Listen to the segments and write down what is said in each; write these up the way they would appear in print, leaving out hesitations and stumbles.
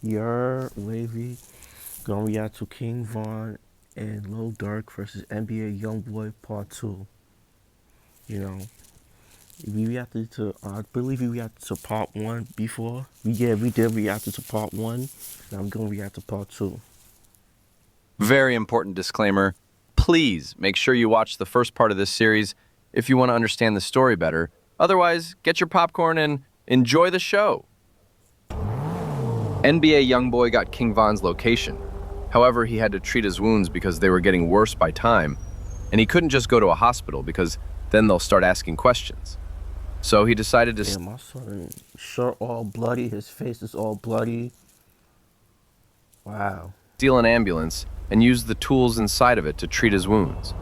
Your Wavy gonna react to King Von and Lil Durk versus NBA Youngboy Part 2. You know, we reacted to, I believe we reacted to Part 1 before. We did react to Part 1. Now I'm gonna react to Part 2. Very important disclaimer. Please make sure you watch the first part of this series if you want to understand the story better. Otherwise, get your popcorn and enjoy the show. NBA Youngboy got King Von's location. However, he had to treat his wounds because they were getting worse by time, and he couldn't just go to a hospital because then they'll start asking questions. So he decided to Yeah, my son, shirt all bloody, his face is all bloody. Wow. steal an ambulance and use the tools inside of it to treat his wounds.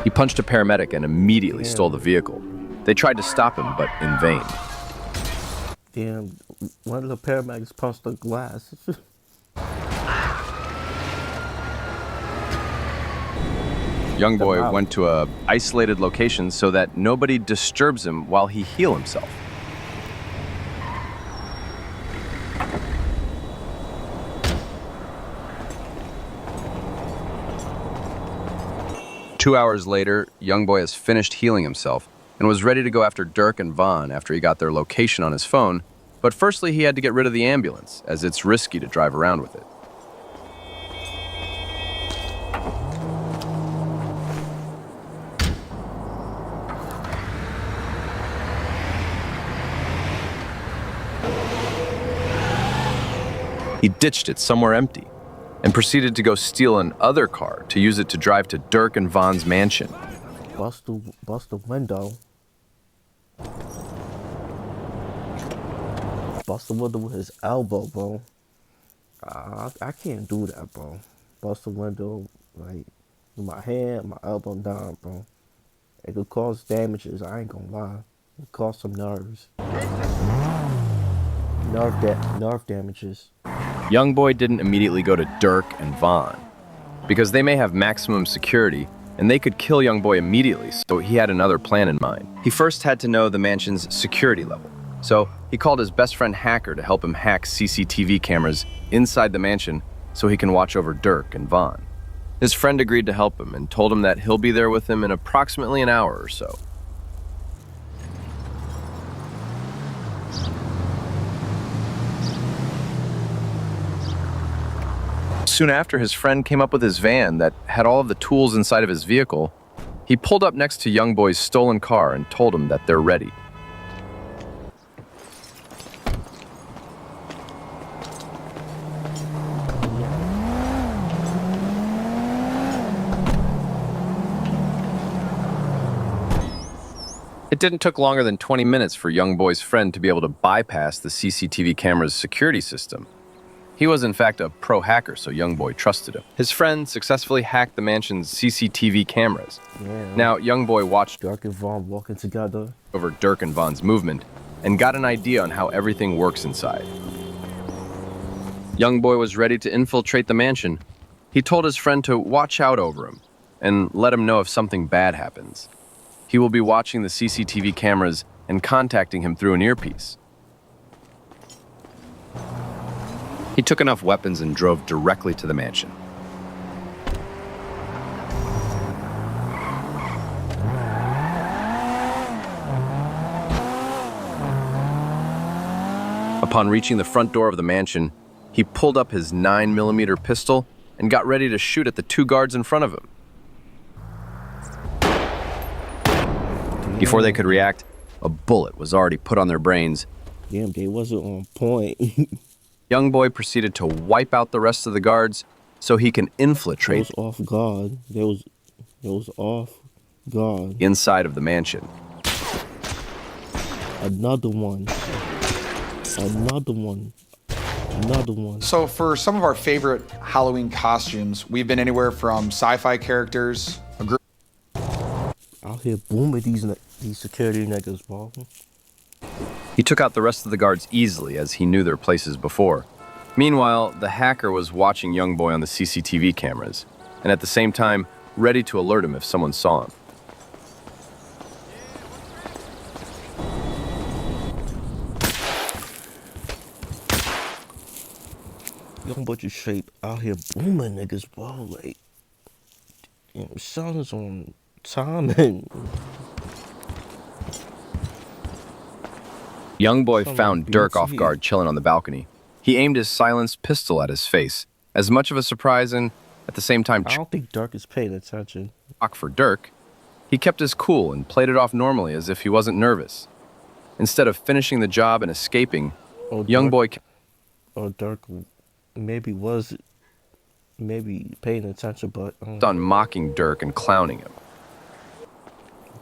He punched a paramedic and immediately stole the vehicle. They tried to stop him, but in vain. Damn, one of the paramedics punched the glass. Youngboy went to a isolated location so that nobody disturbs him while he heals himself. Two hours later, Youngboy has finished healing himself and was ready to go after Durk and Von after he got their location on his phone, but firstly he had to get rid of the ambulance, as it's risky to drive around with it. He ditched it somewhere empty and proceeded to go steal an other car to use it to drive to Durk and Von's mansion. Bust the window. Bust the window with his elbow, bro. I can't do that, bro. Bust the window, like, with my hand, my elbow down, bro. It could cause damages, I ain't gonna lie. It could cause some nerves. Nerve damages. Youngboy didn't immediately go to Durk and Von, because they may have maximum security and they could kill Youngboy immediately, so he had another plan in mind. He first had to know the mansion's security level, so he called his best friend Hacker to help him hack CCTV cameras inside the mansion so he can watch over Durk and Von. His friend agreed to help him and told him that he'll be there with him in approximately an hour or so. Soon after, his friend came up with his van that had all of the tools inside of his vehicle. He pulled up next to Youngboy's stolen car and told him that they're ready. It didn't take longer than 20 minutes for Youngboy's friend to be able to bypass the CCTV camera's security system. He was in fact a pro hacker, so Youngboy trusted him. His friend successfully hacked the mansion's CCTV cameras. Yeah. Now, Youngboy watched Durk and Von walking together over Durk and Von's movement and got an idea on how everything works inside. Youngboy was ready to infiltrate the mansion. He told his friend to watch out over him and let him know if something bad happens. He will be watching the CCTV cameras and contacting him through an earpiece. He took enough weapons and drove directly to the mansion. Upon reaching the front door of the mansion, he pulled up his 9mm pistol and got ready to shoot at the two guards in front of him. Before they could react, a bullet was already put on their brains. Damn, they wasn't on point. Youngboy proceeded to wipe out the rest of the guards so he can infiltrate They was off guard. They was off guard. inside of the mansion. Another one. Another one. Another one. So for some of our favorite Halloween costumes, we've been anywhere from sci-fi characters, a group Out here booming these security niggas, bro. He took out the rest of the guards easily as he knew their places before. Meanwhile, the hacker was watching Youngboy on the CCTV cameras, and at the same time, ready to alert him if someone saw him. Youngboy just straight out here booming niggas, bro. Like, you know, songs on time and Youngboy something found like Durk off BT. guard chilling on the balcony. He aimed his silenced pistol at his face, as much of a surprise and, at the same time, I don't think Durk is paying attention. shock for Durk. He kept his cool and played it off normally as if he wasn't nervous. Instead of finishing the job and escaping, Or Youngboy kept or Durk maybe paying attention, but on mocking Durk and clowning him.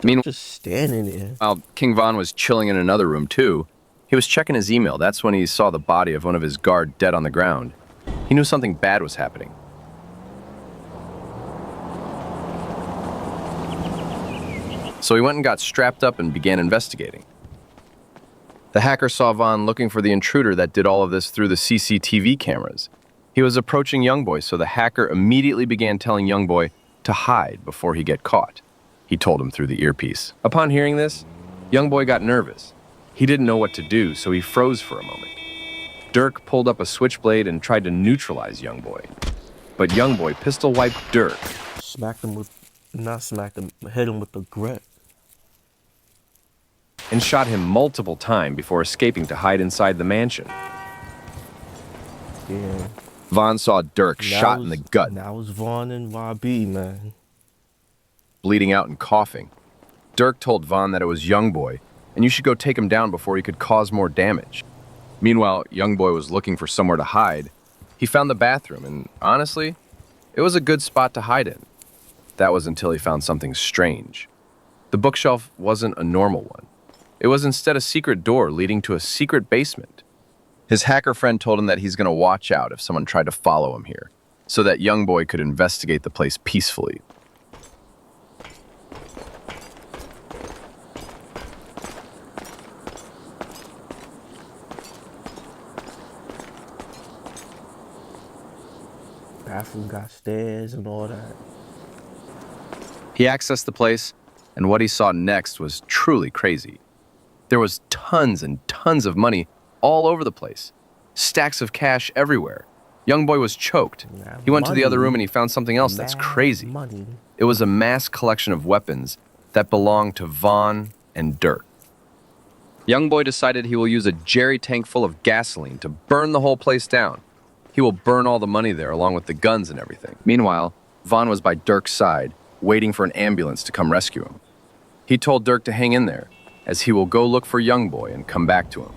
Durk just standing there. While King Von was chilling in another room too, he was checking his email. That's when he saw the body of one of his guard dead on the ground. He knew something bad was happening. So he went and got strapped up and began investigating. The hacker saw Von looking for the intruder that did all of this through the CCTV cameras. He was approaching Youngboy, so the hacker immediately began telling Youngboy to hide before he get caught. He told him through the earpiece. Upon hearing this, Youngboy got nervous. He didn't know what to do, so he froze for a moment. Durk pulled up a switchblade and tried to neutralize Youngboy. But Youngboy pistol-wiped Durk. Hit him with the grip. And shot him multiple times before escaping to hide inside the mansion. Yeah. Von saw Durk shot in the gut, Now it's Vaughn and YB, man. bleeding out and coughing. Durk told Von that it was Youngboy, and you should go take him down before he could cause more damage. Meanwhile, Youngboy was looking for somewhere to hide. He found the bathroom, and honestly, it was a good spot to hide in. That was until he found something strange. The bookshelf wasn't a normal one. It was instead a secret door leading to a secret basement. His hacker friend told him that he's going to watch out if someone tried to follow him here, so that Youngboy could investigate the place peacefully. Bathroom got stairs and all that. He accessed the place, and what he saw next was truly crazy. There was tons and tons of money all over the place. Stacks of cash everywhere. Youngboy was choked. He went to the other room and he found something else that's crazy. Money. It was a mass collection of weapons that belonged to Von and Durk. Youngboy decided he will use a jerry tank full of gasoline to burn the whole place down. He will burn all the money there along with the guns and everything. Meanwhile, Von was by Durk's side, waiting for an ambulance to come rescue him. He told Durk to hang in there, as he will go look for Youngboy and come back to him.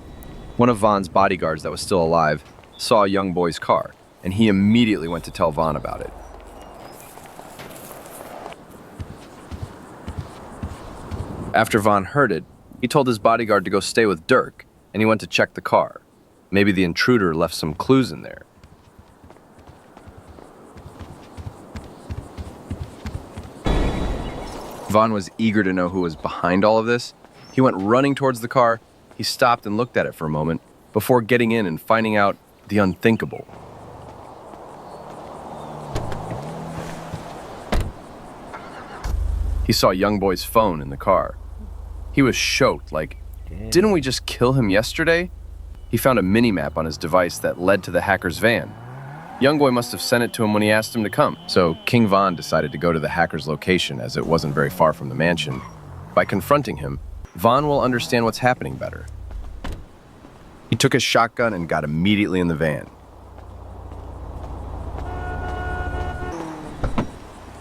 One of Von's bodyguards that was still alive saw Youngboy's car, and he immediately went to tell Von about it. After Von heard it, he told his bodyguard to go stay with Durk, and he went to check the car. Maybe the intruder left some clues in there. Von was eager to know who was behind all of this. He went running towards the car. He stopped and looked at it for a moment before getting in and finding out the unthinkable. He saw Youngboy's phone in the car. He was shocked, like, didn't we just kill him yesterday? He found a mini-map on his device that led to the hacker's van. Youngboy must have sent it to him when he asked him to come. So King Von decided to go to the hacker's location as it wasn't very far from the mansion. By confronting him, Von will understand what's happening better. He took his shotgun and got immediately in the van.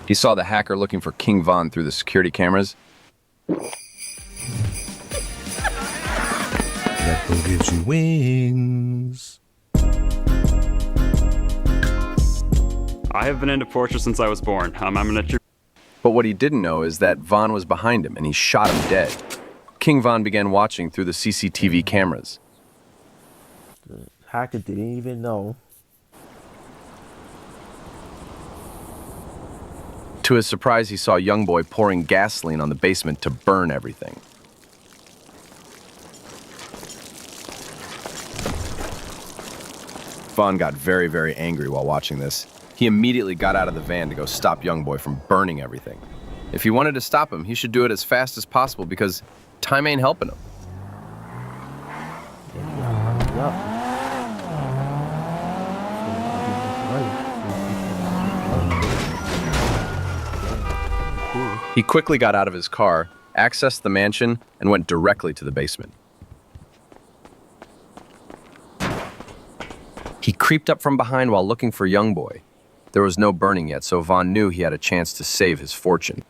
He saw the hacker looking for King Von through the security cameras. That will gives you wings. I have been into Portia since I was born. I'm gonna But what he didn't know is that Von was behind him and he shot him dead. King Von began watching through the CCTV cameras. The hacker didn't even know. To his surprise, he saw Youngboy pouring gasoline on the basement to burn everything. Von got very, very angry while watching this. He immediately got out of the van to go stop Youngboy from burning everything. If he wanted to stop him, he should do it as fast as possible because time ain't helping him. He quickly got out of his car, accessed the mansion, and went directly to the basement. He creeped up from behind while looking for Youngboy. There was no burning yet, so Vaughn knew he had a chance to save his fortune.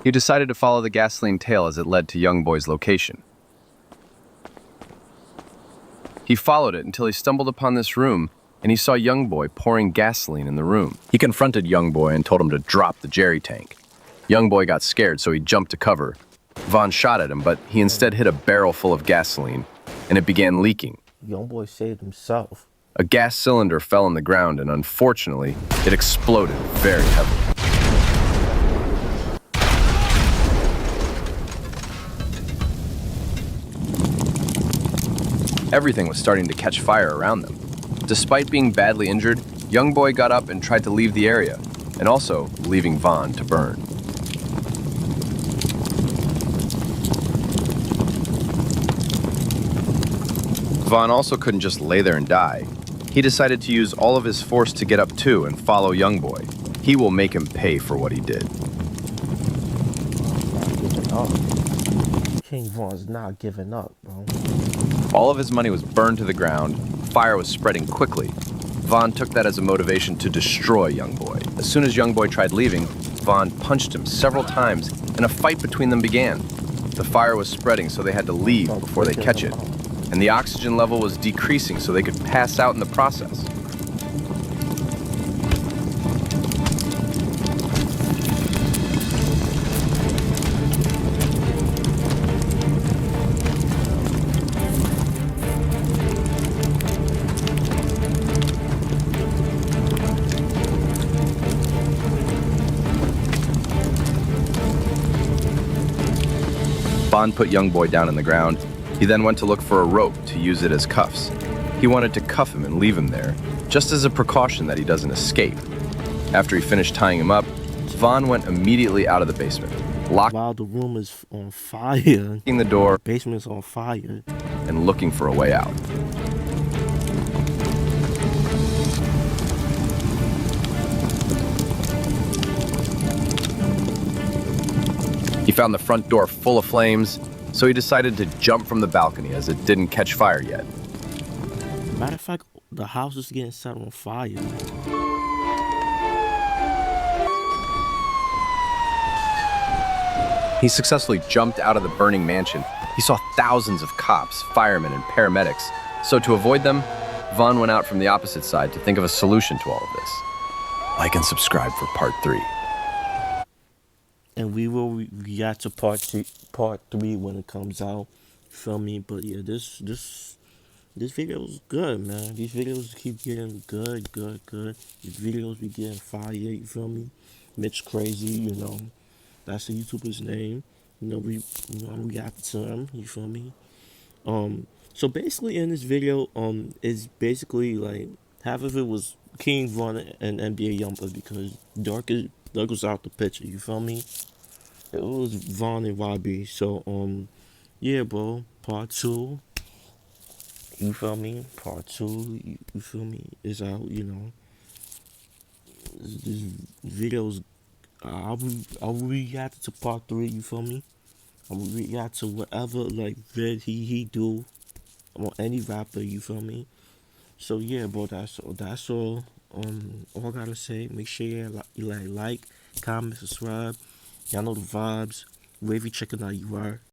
He decided to follow the gasoline tail as it led to Youngboy's location. He followed it until he stumbled upon this room, and he saw Youngboy pouring gasoline in the room. He confronted Youngboy and told him to drop the jerry tank. Youngboy got scared, so he jumped to cover. Vaughn shot at him, but he instead hit a barrel full of gasoline, and it began leaking. Youngboy saved himself. A gas cylinder fell on the ground, and unfortunately, it exploded very heavily. Everything was starting to catch fire around them. Despite being badly injured, Youngboy got up and tried to leave the area, and also leaving Vaughn to burn. Vaughn also couldn't just lay there and die. He decided to use all of his force to get up too and follow Youngboy. He will make him pay for what he did. King Von's not giving up, bro. All of his money was burned to the ground. Fire was spreading quickly. Vaughn took that as a motivation to destroy Youngboy. As soon as Youngboy tried leaving, Vaughn punched him several times, and a fight between them began. The fire was spreading, so they had to leave before they catch it. And the oxygen level was decreasing, so they could pass out in the process. Vaughn put Youngboy down on the ground. He then went to look for a rope to use it as cuffs. He wanted to cuff him and leave him there, just as a precaution that he doesn't escape. After he finished tying him up, Vaughn went immediately out of the basement, While the room is on fire, locking the door, basement's on fire. and looking for a way out. He found the front door full of flames, so he decided to jump from the balcony as it didn't catch fire yet. Matter of fact, the house is getting set on fire. He successfully jumped out of the burning mansion. He saw thousands of cops, firemen, and paramedics. So to avoid them, Vaughn went out from the opposite side to think of a solution to all of this. Like and subscribe for part 3. And we will react to part 3 when it comes out. You feel me? But yeah, this video is good, man. These videos keep getting good. These videos be getting fire, you feel me? Mitch Crazy, you know. That's the YouTuber's name. You know, we reacted to him, you feel me? So basically in this video, is basically like half of it was King Von and NBA Youngboy because Durk was out the picture, you feel me? It was Vaughn and YB. So yeah, bro, part 2. You feel me? Part 2, you feel me? Is out, you know. This video's I'll react to part 3, you feel me? I will react to whatever like vid he do on any rapper, you feel me? So yeah, bro, that's all. All I gotta say, make sure you like, comment, subscribe. Y'all know the vibes. Wavy chicken out you are.